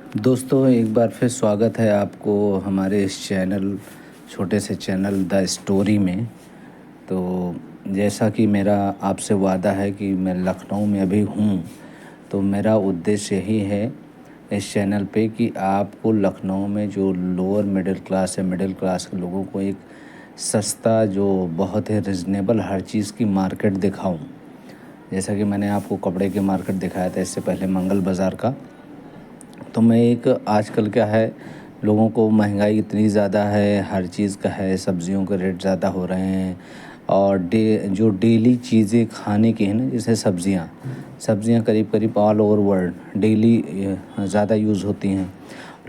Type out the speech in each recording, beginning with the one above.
दोस्तों, एक बार फिर स्वागत है आपको हमारे इस छोटे से चैनल द स्टोरी में। तो जैसा कि मेरा आपसे वादा है कि मैं लखनऊ में अभी हूँ, तो मेरा उद्देश्य यही है इस चैनल पे कि आपको लखनऊ में जो लोअर मिडिल क्लास है, मिडिल क्लास के लोगों को एक सस्ता, जो बहुत ही रिजनेबल हर चीज़ की मार्केट दिखाऊं। जैसा कि मैंने आपको कपड़े की मार्केट दिखाया था इससे पहले, मंगल बाज़ार का। तो मैं एक आजकल क्या है, लोगों को महंगाई इतनी ज़्यादा है, हर चीज़ का है, सब्जियों के रेट ज़्यादा हो रहे हैं। और जो डेली चीज़ें खाने की है ना, जैसे सब्जियां करीब करीब ऑल ओवर वर्ल्ड डेली ज़्यादा यूज़ होती हैं।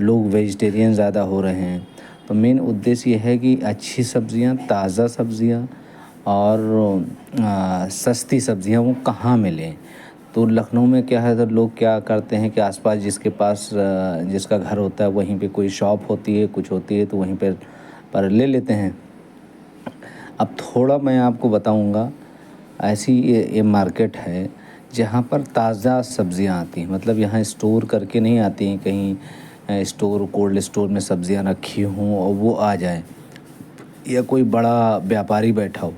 लोग वेजिटेरियन ज़्यादा हो रहे हैं। तो मेन उद्देश्य ये है कि अच्छी सब्जियां, ताज़ा सब्जियां और सस्ती सब्जियां वो कहाँ मिलें। तो लखनऊ में क्या है, तो लोग क्या करते हैं कि आसपास जिसके पास जिसका घर होता है वहीं पे कोई शॉप होती है, कुछ होती है, तो वहीं पर ले लेते हैं। अब थोड़ा मैं आपको बताऊंगा, ऐसी ये मार्केट है जहाँ पर ताज़ा सब्जियां आती हैं। मतलब यहाँ स्टोर करके नहीं आती हैं, कहीं स्टोर कोल्ड स्टोर में सब्जियां रखी हों और वो आ जाए, या कोई बड़ा व्यापारी बैठा हो।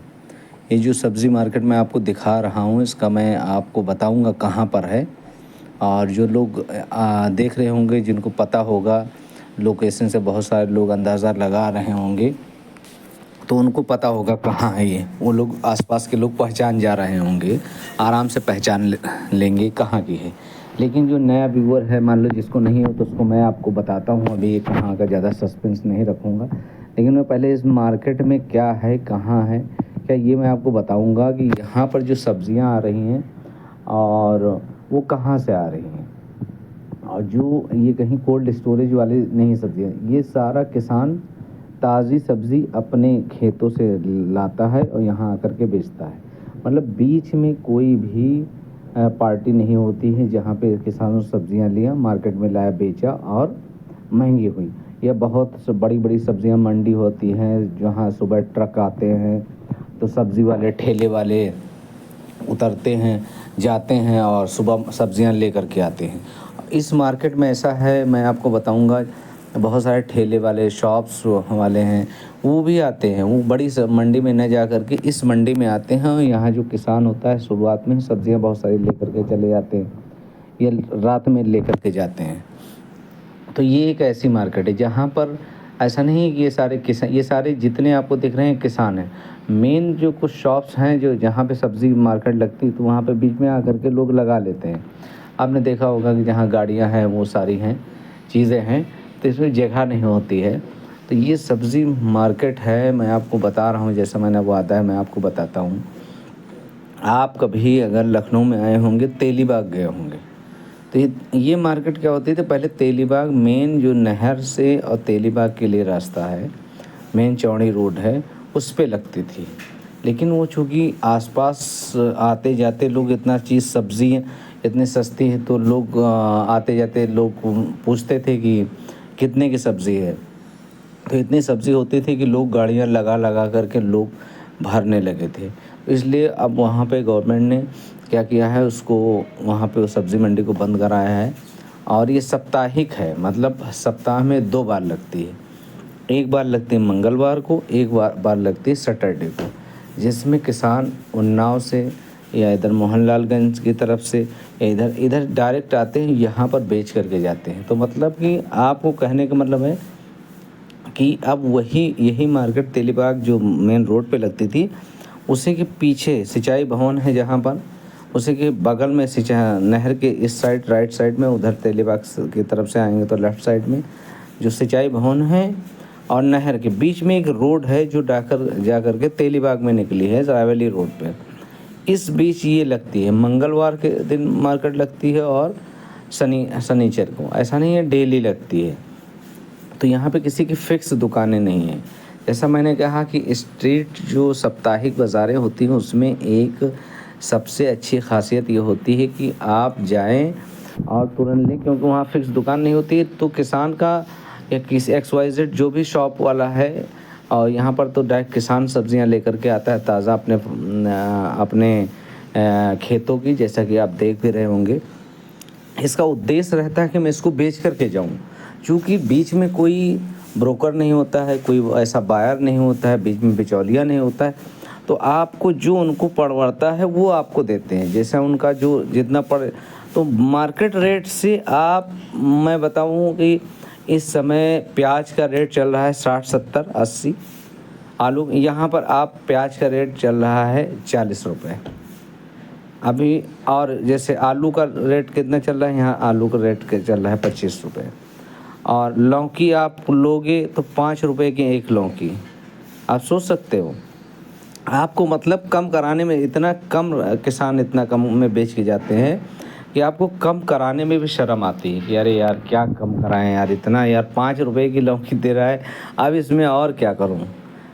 ये जो सब्ज़ी मार्केट मैं आपको दिखा रहा हूँ, इसका मैं आपको बताऊंगा कहाँ पर है। और जो लोग देख रहे होंगे, जिनको पता होगा, लोकेशन से बहुत सारे लोग अंदाज़ा लगा रहे होंगे, तो उनको पता होगा कहाँ है ये। वो लोग आसपास के लोग पहचान जा रहे होंगे, आराम से पहचान लेंगे कहाँ की है। लेकिन जो नया व्यूअर है, मान लो जिसको नहीं हो, तो उसको मैं आपको बताता हूँ अभी ये कहाँ का, ज़्यादा सस्पेंस नहीं रखूँगा। लेकिन मैं पहले इस मार्केट में क्या है, कहाँ है, क्या ये मैं आपको बताऊँगा कि यहाँ पर जो सब्ज़ियाँ आ रही हैं और वो कहाँ से आ रही हैं। और जो ये कहीं कोल्ड स्टोरेज वाली नहीं सब्जियाँ, ये सारा किसान ताज़ी सब्ज़ी अपने खेतों से लाता है और यहाँ आकर के बेचता है। मतलब बीच में कोई भी पार्टी नहीं होती है जहाँ पे किसानों से सब्जियाँ लिया, मार्केट में लाया, बेचा और महंगी हुई। या बहुत बड़ी बड़ी सब्जियाँ मंडी होती हैं जहाँ सुबह ट्रक आते हैं, तो सब्ज़ी वाले, ठेले वाले उतरते हैं, जाते हैं और सुबह सब्जियां लेकर के आते हैं। इस मार्केट में ऐसा है, मैं आपको बताऊंगा, बहुत सारे ठेले वाले, शॉप्स वाले हैं, वो भी आते हैं। वो बड़ी मंडी में न जा कर के इस मंडी में आते हैं, और यहाँ जो किसान होता है शुरुआत में सब्जियां बहुत सारी लेकर के चले जाते हैं, या रात में लेकर के जाते हैं। तो ये एक ऐसी मार्केट है जहाँ पर ऐसा नहीं है कि ये सारे किसान, ये सारे जितने आपको दिख रहे हैं किसान हैं। मेन जो कुछ शॉप्स हैं जो जहाँ पे सब्ज़ी मार्केट लगती है, तो वहाँ पे बीच में आकर के लोग लगा लेते हैं। आपने देखा होगा कि जहाँ गाड़ियाँ हैं वो सारी हैं, चीज़ें हैं, तो इसमें जगह नहीं होती है। तो ये सब्ज़ी मार्केट है, मैं आपको बता रहा हूँ, जैसा मैंने वादा है मैं आपको बताता हूँ। आप कभी अगर लखनऊ में आए होंगे, तेलीबाग गए होंगे, तो ये मार्केट क्या होती थी पहले। तेलीबाग मेन जो नहर से और तेलीबाग के लिए रास्ता है, मेन चौड़ी रोड है, उस पे लगती थी। लेकिन वो चूँकि आसपास आते जाते लोग, इतना चीज़ सब्ज़ी इतनी सस्ती है, तो लोग आते जाते लोग पूछते थे कि कितने की सब्ज़ी है। तो इतनी सब्ज़ी होती थी कि लोग गाड़ियाँ लगा लगा करके लोग भरने लगे थे। तो इसलिए अब वहाँ पे गवर्नमेंट ने क्या किया है, उसको वहाँ पे उस सब्ज़ी मंडी को बंद कराया है। और ये साप्ताहिक है, मतलब सप्ताह में 2 बार लगती है। एक बार लगती है मंगलवार को, एक बार लगती है सैटरडे को, जिसमें किसान उन्नाव से या इधर मोहनलालगंज की तरफ से या इधर इधर डायरेक्ट आते हैं, यहाँ पर बेच करके जाते हैं। तो मतलब कि आपको कहने का मतलब है कि अब यही मार्केट तेलीबाग जो मेन रोड पे लगती थी, उसी के पीछे सिंचाई भवन है जहाँ पर, उसी के बगल में सिंचाई नहर के इस साइड, राइट साइड में, उधर तेलीबाग की तरफ से आएंगे तो लेफ़्ट साइड में जो सिंचाई भवन है, और नहर के बीच में एक रोड है जो जा कर के तेलीबाग में निकली है, रायवली रोड पे। इस बीच ये लगती है, मंगलवार के दिन मार्केट लगती है और शनिचर को, ऐसा नहीं है डेली लगती है। तो यहाँ पे किसी की फ़िक्स दुकानें नहीं हैं। जैसा मैंने कहा कि स्ट्रीट जो साप्ताहिक बाज़ारें होती हैं, उसमें एक सबसे अच्छी ख़ासियत ये होती है कि आप जाएं और तुरंत लें, क्योंकि वहाँ फ़िक्स दुकान नहीं होती है। तो किसान का या किसी XYZ जो भी शॉप वाला है, और यहाँ पर तो डायरेक्ट किसान सब्जियाँ लेकर के आता है ताज़ा अपने खेतों की, जैसा कि आप देख भी रहे होंगे। इसका उद्देश्य रहता है कि मैं इसको बेच करके जाऊँ, क्योंकि बीच में कोई ब्रोकर नहीं होता है, कोई ऐसा बायर नहीं होता है, बीच में बिचौलिया नहीं होता है। तो आपको जो उनको पड़ता है वो आपको देते हैं, जैसे उनका जो जितना पड़, तो मार्केट रेट से आप, मैं बताऊं कि इस समय प्याज का रेट चल रहा है 60 70 80। आलू यहाँ पर आप प्याज का रेट चल रहा है 40 रुपये अभी। और जैसे आलू का रेट कितना चल रहा है, यहाँ आलू का रेट चल रहा है 25 रुपये। और लौकी आप लोगे तो 5 रुपये की एक लौकी। आप सोच सकते हो, आपको मतलब कम कराने में इतना कम, किसान इतना कम में बेच के जाते हैं कि आपको कम कराने में भी शर्म आती है कि अरे यार क्या कम कराएं यार, इतना यार 5 रुपये की लौकी दे रहा है, अब इसमें और क्या करूं,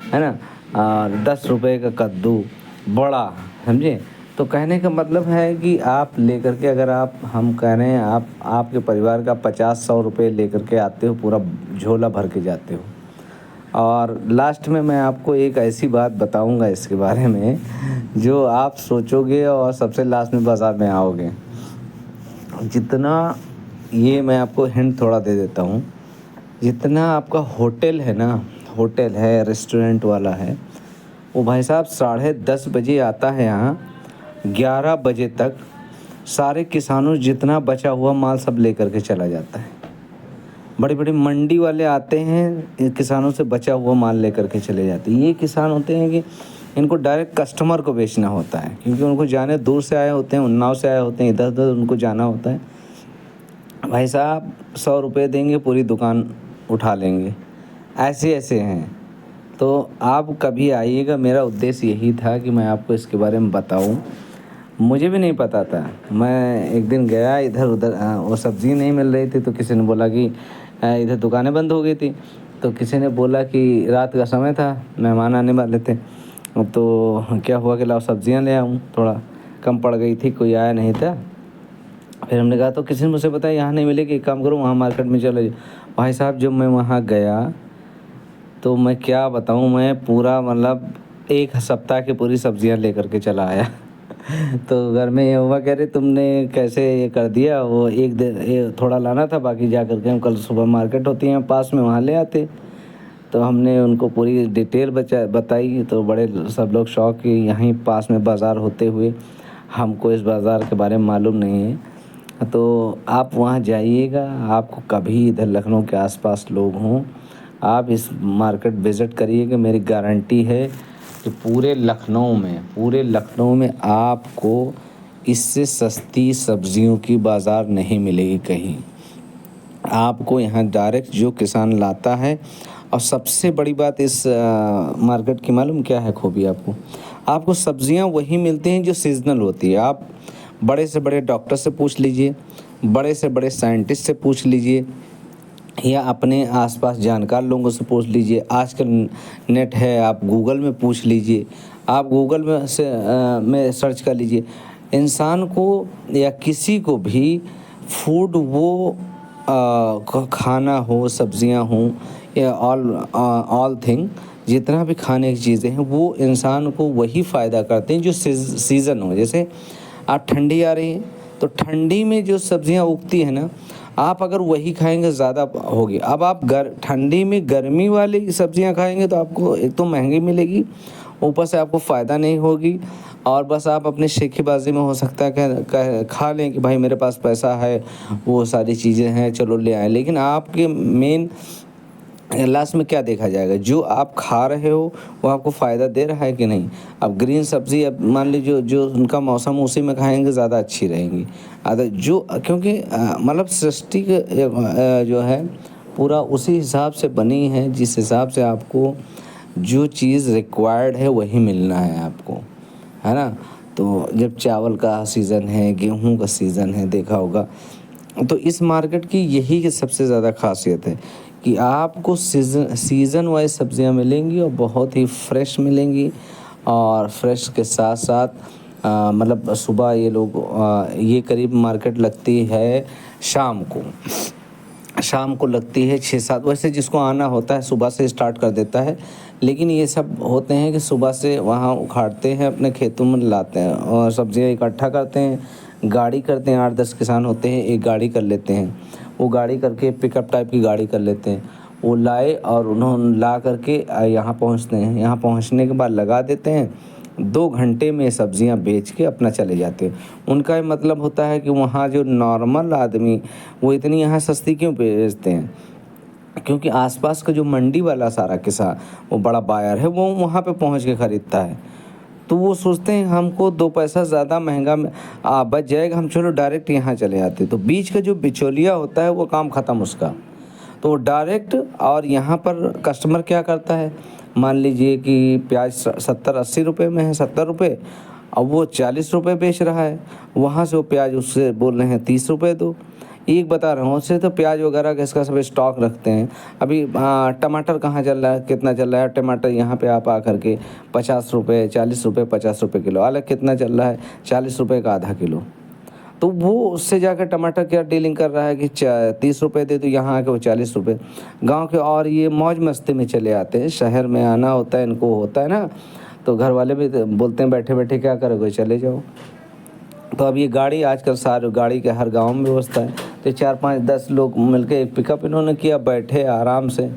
है ना। 10 रुपये का कद्दू बड़ा, समझे। तो कहने का मतलब है कि आप लेकर के, अगर आप, हम कह रहे हैं आप, आपके परिवार का 50-100 रुपये लेकर के आते हो, पूरा झोला भर के जाते हो। और लास्ट में मैं आपको एक ऐसी बात बताऊंगा इसके बारे में जो आप सोचोगे और सबसे लास्ट में बाज़ार में आओगे। जितना, ये मैं आपको हिंट थोड़ा दे देता हूँ, जितना आपका होटल है ना, होटल है, रेस्टोरेंट वाला है, वो भाई साहब 10:30 बजे आता है यहाँ, 11 बजे तक सारे किसानों जितना बचा हुआ माल सब लेकर के चला जाता है। बड़ी बड़ी मंडी वाले आते हैं, किसानों से बचा हुआ माल लेकर के चले जाते हैं। ये किसान होते हैं कि इनको डायरेक्ट कस्टमर को बेचना होता है, क्योंकि उनको जाने, दूर से आए होते हैं, उन्नाव से आए होते हैं, इधर उधर उनको जाना होता है। भाई साहब 100 रुपये देंगे, पूरी दुकान उठा लेंगे, ऐसे ऐसे हैं। तो आप कभी आइएगा, मेरा उद्देश्य यही था कि मैं आपको इसके बारे में बताऊं। मुझे भी नहीं पता था, मैं एक दिन गया इधर उधर, वो सब्ज़ी नहीं मिल रही थी, तो किसी ने बोला कि इधर दुकानें बंद हो गई थी। तो किसी ने बोला कि रात का समय था, मेहमान आने वाले थे, तो क्या हुआ कि लाओ सब्ज़ियाँ ले आऊँ, थोड़ा कम पड़ गई थी, कोई आया नहीं था। फिर हमने कहा, तो किसी ने मुझसे बताया यहाँ नहीं मिलेगी, एक काम करो वहाँ मार्केट में चले जाओ। भाई साहब जब मैं वहाँ गया तो मैं क्या बताऊँ, मैं पूरा मतलब 1 सप्ताह की पूरी सब्ज़ियाँ लेकर के चला आया। तो घर में ये हुआ, कह रहे तुमने कैसे ये कर दिया, वो एक दिन ये थोड़ा लाना था, बाकी जा कर के हम कल सुबह मार्केट होती है पास में, वहाँ ले आते। तो हमने उनको पूरी डिटेल बताई, तो बड़े सब लोग शौक कि यहीं पास में बाज़ार होते हुए हमको इस बाज़ार के बारे में मालूम नहीं है। तो आप वहाँ जाइएगा, आपको कभी इधर लखनऊ के आसपास लोग हों, आप इस मार्केट विज़िट करिएगा। मेरी गारंटी है कि पूरे लखनऊ में आपको इससे सस्ती सब्जियों की बाज़ार नहीं मिलेगी कहीं। आपको यहाँ डायरेक्ट जो किसान लाता है, और सबसे बड़ी बात इस मार्केट की मालूम क्या है खूबी, आपको सब्जियाँ वही मिलती हैं जो सीजनल होती है। आप बड़े से बड़े डॉक्टर से पूछ लीजिए, बड़े से बड़े साइंटिस्ट से पूछ लीजिए, या अपने आसपास जानकार लोगों से पूछ लीजिए। आजकल नेट है, आप गूगल में पूछ लीजिए, आप गूगल में सर्च कर लीजिए। इंसान को या किसी को भी फूड, वो खाना हो, सब्जियां हों, या ऑल थिंग, जितना भी खाने की चीज़ें हैं, वो इंसान को वही फ़ायदा करते हैं जो सीज़न हो। जैसे आप ठंडी आ रही है, तो ठंडी में जो सब्जियां उगती हैं ना, आप अगर वही खाएंगे ज़्यादा होगी। अब आप ठंडी में गर्मी वाली सब्जियां खाएंगे तो आपको एक तो महंगी मिलेगी, ऊपर से आपको फ़ायदा नहीं होगी, और बस आप अपने शेखीबाजी में हो सकता है खा लें कि भाई मेरे पास पैसा है, वो सारी चीज़ें हैं, चलो ले आए। लेकिन आपके मेन लास्ट में क्या देखा जाएगा, जो आप खा रहे हो वो आपको फ़ायदा दे रहा है कि नहीं। अब ग्रीन सब्ज़ी, अब मान लीजिए जो उनका मौसम उसी में खाएंगे ज़्यादा अच्छी रहेंगी। अगर जो, क्योंकि मतलब सृष्टि जो है पूरा उसी हिसाब से बनी है, जिस हिसाब से आपको जो चीज़ रिक्वायर्ड है वही मिलना है आपको, है ना। तो जब चावल का सीज़न है, गेहूँ का सीज़न है, देखा होगा, तो इस मार्केट की यही सबसे ज़्यादा खासियत है कि आपको सीज़न वाइज सब्जियां मिलेंगी, और बहुत ही फ्रेश मिलेंगी। और फ्रेश के साथ साथ मतलब सुबह ये लोग ये करीब मार्केट लगती है शाम को लगती है 6-7। वैसे जिसको आना होता है सुबह से स्टार्ट कर देता है, लेकिन ये सब होते हैं कि सुबह से वहाँ उखाड़ते हैं, अपने खेतों में लाते हैं और सब्जियां इकट्ठा करते हैं, गाड़ी करते हैं, 8-10 किसान होते हैं, एक गाड़ी कर लेते हैं। वो गाड़ी करके पिकअप टाइप की गाड़ी कर लेते हैं। वो लाए और उन्होंने ला करके यहाँ पहुँचते हैं। यहाँ पहुँचने के बाद लगा देते हैं, 2 घंटे में सब्जियां बेच के अपना चले जाते हैं। उनका ये मतलब होता है कि वहाँ जो नॉर्मल आदमी, वो इतनी यहाँ सस्ती क्यों बेचते हैं? क्योंकि आसपास का जो मंडी वाला सारा किसान, वो बड़ा बायर है, वो वहाँ पे पहुँच के ख़रीदता है। तो वो सोचते हैं हमको 2 पैसा ज़्यादा महंगा में बच जाएगा, हम चलो डायरेक्ट यहाँ चले आते। तो बीच का जो बिचौलिया होता है वो काम ख़त्म उसका। तो डायरेक्ट, और यहाँ पर कस्टमर क्या करता है, मान लीजिए कि प्याज 70-80 रुपये में है, 70 रुपये, अब वो 40 रुपये बेच रहा है। वहाँ से वो प्याज उससे बोल रहे हैं 30 रुपये दो। एक बता रहा हूँ, उससे तो प्याज वगैरह का इसका सब स्टॉक रखते हैं। अभी टमाटर कहाँ चल रहा है, कितना चल रहा है टमाटर, यहाँ पे आप आकर के 50 रुपये, 40 रुपये, 50 रुपये किलो। अलग कितना चल रहा है, 40 रुपये का आधा किलो। तो वो उससे जाकर टमाटर क्या डीलिंग कर रहा है कि 30 रुपये दे, तो यहाँ आके वो 40 रुपये। गाँव के और ये मौज मस्ती में चले आते हैं। शहर में आना होता है इनको, होता है ना, तो घर वाले भी बोलते हैं बैठे बैठे क्या करोगे, चले जाओ। तो अब ये गाड़ी आजकल सारे गाड़ी के हर गांव में व्यवस्था है। तो 4-5-10 लोग मिलकर एक पिकअप इन्होंने किया, बैठे आराम से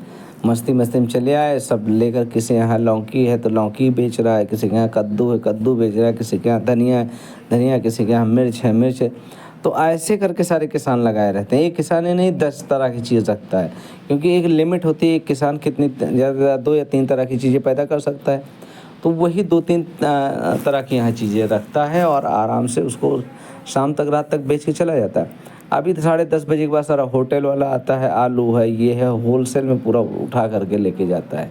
मस्ती मस्ती में चले आए सब लेकर। किसी यहाँ लौकी है तो लौकी बेच रहा है, किसी के यहाँ कद्दू है कद्दू बेच रहा है, किसी के यहाँ धनिया है धनिया, किसी के यहाँ मिर्च है मिर्च है। तो ऐसे करके सारे किसान लगाए रहते हैं। एक किसान ही नहीं 10 तरह की चीज़ रखता है, क्योंकि एक लिमिट होती है, एक किसान कितनी ज़्यादा 2 या 3 तरह की चीज़ें पैदा कर सकता है। तो वही 2-3 तरह की यहाँ चीज़ें रखता है और आराम से उसको शाम तक रात तक बेच के चला जाता है। अभी तो 10:30 बजे के बाद सारा होटल वाला आता है, आलू है ये है, होलसेल में पूरा उठा करके लेके जाता है।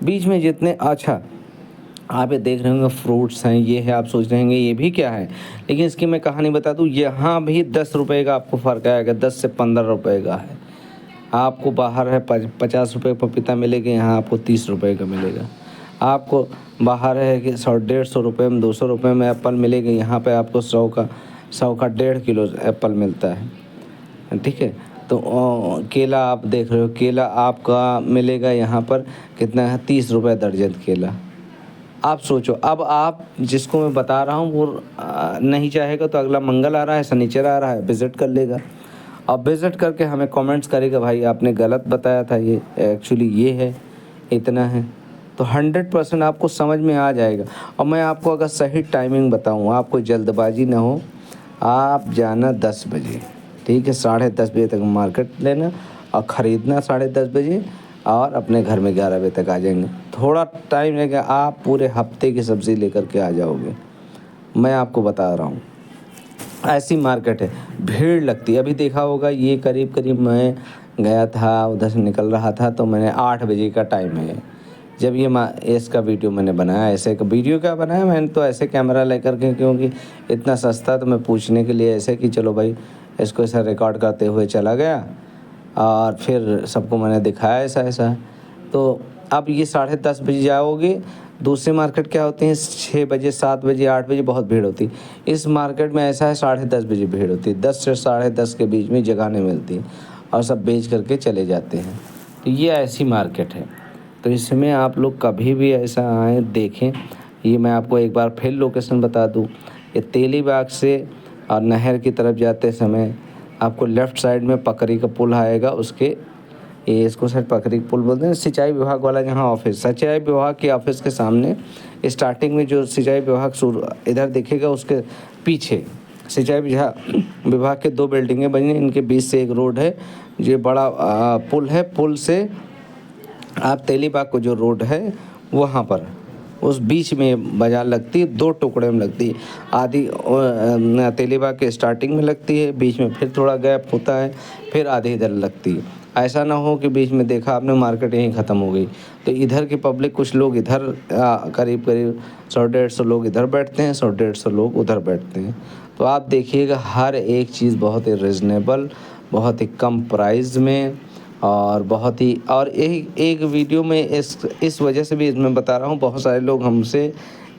बीच में जितने, अच्छा आप ये देख रहे होंगे फ्रूट्स हैं, ये है, आप सोच रहे होंगे ये भी क्या है, लेकिन इसकी मैं कहानी बता दूँ। यहाँ भी 10 रुपये का आपको फ़र्क आएगा, 10 से 15 रुपये का है। आपको बाहर है 50 रुपये पपीता मिलेगा, यहाँ आपको 30 रुपये का मिलेगा। आपको बाहर है कि 100-150 रुपये में, 200 रुपये में एप्पल मिलेगा, यहाँ पे आपको 100 का 1.5 किलो एप्पल मिलता है। ठीक है। तो केला आप देख रहे हो, केला आपका मिलेगा यहाँ पर कितना है, 30 रुपये दर्जन केला। आप सोचो, अब आप जिसको मैं बता रहा हूँ वो नहीं चाहेगा तो अगला मंगल आ रहा है, शनिचर आ रहा है, विज़िट कर लेगा। अब विज़िट करके हमें कमेंट्स करेगा, भाई आपने गलत बताया था, ये एक्चुअली ये है, इतना है। तो 100% आपको समझ में आ जाएगा। और मैं आपको अगर सही टाइमिंग बताऊँ, आपको जल्दबाजी ना हो, आप जाना 10 बजे, ठीक है, 10:30 बजे तक मार्केट लेना और ख़रीदना 10:30 बजे, और अपने घर में 11 बजे तक आ जाएंगे। थोड़ा टाइम लगेगा, आप पूरे हफ्ते की सब्ज़ी लेकर के आ जाओगे। मैं आपको बता रहा हूँ, ऐसी मार्केट है, भीड़ लगती है। अभी देखा होगा, ये करीब मैं गया था, उधर से निकल रहा था, तो मैंने 8 बजे का टाइम है जब ये इसका वीडियो मैंने बनाया। ऐसे का वीडियो क्या बनाया मैंने, तो ऐसे कैमरा लेकर के, क्योंकि इतना सस्ता, तो मैं पूछने के लिए ऐसे कि चलो भाई इसको ऐसा रिकॉर्ड करते हुए चला गया, और फिर सबको मैंने दिखाया ऐसा ऐसा। तो अब ये 10:30 बजे जाओगे। दूसरी मार्केट क्या होती है, 6 बजे, 7 बजे, 8 बजे बहुत भीड़ होती है। इस मार्केट में ऐसा है 10:30 बजे भीड़ होती है, 10 से 10:30 के बीच में जगह नहीं मिलती और सब बेच करके चले जाते हैं। तो ये ऐसी मार्केट है। तो इसमें आप लोग कभी भी ऐसा आए देखें। ये मैं आपको एक बार फिर लोकेशन बता दूँ, ये तेलीबाग से और नहर की तरफ जाते समय आपको लेफ़्ट साइड में पकरी का पुल आएगा, उसके ये इसको शायद पकरी पुल बोलते हैं। सिंचाई विभाग वाला जहाँ ऑफिस, सिंचाई विभाग के ऑफिस के सामने स्टार्टिंग में जो सिंचाई विभाग इधर दिखेगा, उसके पीछे सिंचाई विभाग के 2 बिल्डिंगें बनी हैं, इनके बीच से एक रोड है, ये बड़ा पुल है। पुल से आप तेलीबाग को जो रोड है वहाँ पर उस बीच में बाज़ार लगती है, 2 टुकड़े में लगती है। आधी तेलीबाग के स्टार्टिंग में लगती है, बीच में फिर थोड़ा गैप होता है, फिर आधी इधर लगती है। ऐसा ना हो कि बीच में देखा आपने मार्केट यहीं ख़त्म हो गई। तो इधर की पब्लिक, कुछ लोग इधर करीब 100-150 लोग इधर बैठते हैं, 100-150 लोग उधर बैठते हैं। तो आप देखिएगा हर एक चीज़ बहुत ही रिजनेबल, बहुत ही कम प्राइस में, और बहुत ही, और एक वीडियो में इस वजह से भी इसमें बता रहा हूँ, बहुत सारे लोग हमसे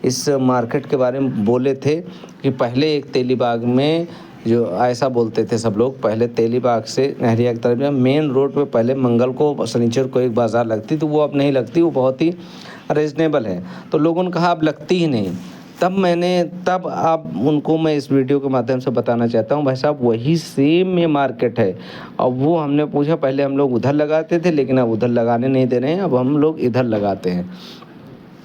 इस मार्केट के बारे में बोले थे कि पहले एक तेलीबाग में, जो ऐसा बोलते थे सब लोग, पहले तेलीबाग से नहरिया की तरफ मेन रोड पे पहले मंगल को शनिचर को एक बाज़ार लगती, तो वो अब नहीं लगती, वो बहुत ही रीज़नेबल है। तो लोगों ने कहा अब लगती ही नहीं, तब आप उनको मैं इस वीडियो के माध्यम से बताना चाहता हूँ भाई साहब वही सेम में मार्केट है। अब वो हमने पूछा, पहले हम लोग उधर लगाते थे लेकिन अब उधर लगाने नहीं दे रहे हैं, अब हम लोग इधर लगाते हैं।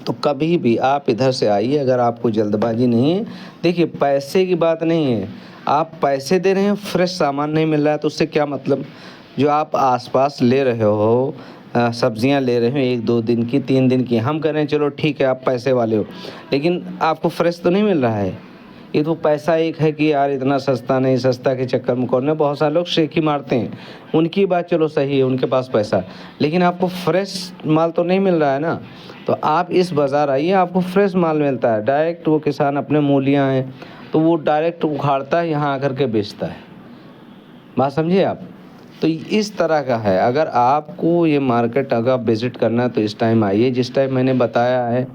तो कभी भी आप इधर से आइए, अगर आपको जल्दबाजी नहीं है। देखिए पैसे की बात नहीं है, आप पैसे दे रहे हैं, फ्रेश सामान नहीं मिल रहा है तो उससे क्या मतलब। जो आप आसपास ले रहे हो, सब्जियां ले रहे हो 1-2 दिन की, 3 दिन की, हम कह रहे हैं चलो ठीक है आप पैसे वाले हो, लेकिन आपको फ्रेश तो नहीं मिल रहा है। ये तो पैसा एक है कि यार इतना सस्ता नहीं, सस्ता के चक्कर में कौन है, बहुत सारे लोग शेखी मारते हैं, उनकी बात चलो सही है, उनके पास पैसा, लेकिन आपको फ्रेश माल तो नहीं मिल रहा है ना। तो आप इस बाज़ार आइए, आपको फ्रेश माल मिलता है, डायरेक्ट वो किसान अपने मूलियाँ हैं तो वो डायरेक्ट उखाड़ता है, यहाँ आकर के बेचता है। बात समझिए आप। तो इस तरह का है, अगर आपको ये मार्केट अगर विज़िट करना है तो इस टाइम आइए जिस टाइम मैंने बताया है,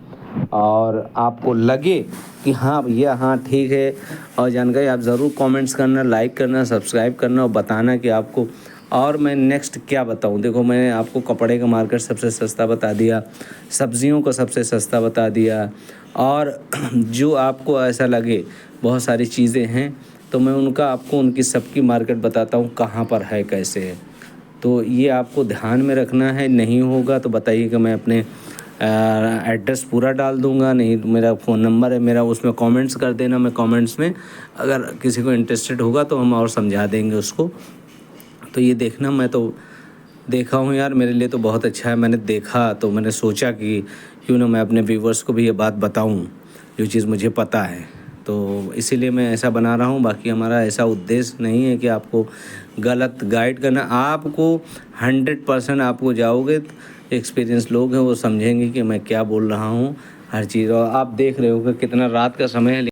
और आपको लगे कि हाँ भैया हाँ ठीक है और जानकारी, आप ज़रूर कमेंट्स करना, लाइक करना, सब्सक्राइब करना और बताना कि आपको और मैं नेक्स्ट क्या बताऊं। देखो मैंने आपको कपड़े का मार्केट सबसे सस्ता बता दिया, सब्जियों को सबसे सस्ता बता दिया, और जो आपको ऐसा लगे बहुत सारी चीज़ें हैं तो मैं उनका आपको उनकी सबकी मार्केट बताता हूँ कहाँ पर है, कैसे है। तो ये आपको ध्यान में रखना है। नहीं होगा तो बताइए कि मैं अपने एड्रेस पूरा डाल दूंगा, नहीं तो मेरा फ़ोन नंबर है मेरा, उसमें कमेंट्स कर देना। मैं कमेंट्स में अगर किसी को इंटरेस्टेड होगा तो हम और समझा देंगे उसको। तो ये देखना, मैं तो देखा हूँ यार, मेरे लिए तो बहुत अच्छा है। मैंने देखा तो मैंने सोचा कि क्यों ना मैं अपने व्यूवर्स को भी ये बात बताऊँ जो चीज़ मुझे पता है, तो इसीलिए मैं ऐसा बना रहा हूँ। बाकी हमारा ऐसा उद्देश्य नहीं है कि आपको गलत गाइड करना। आपको 100% आपको जाओगे, एक्सपीरियंस लोग हैं वो समझेंगे कि मैं क्या बोल रहा हूँ हर चीज़। और आप देख रहे हो कि कितना रात का समय है।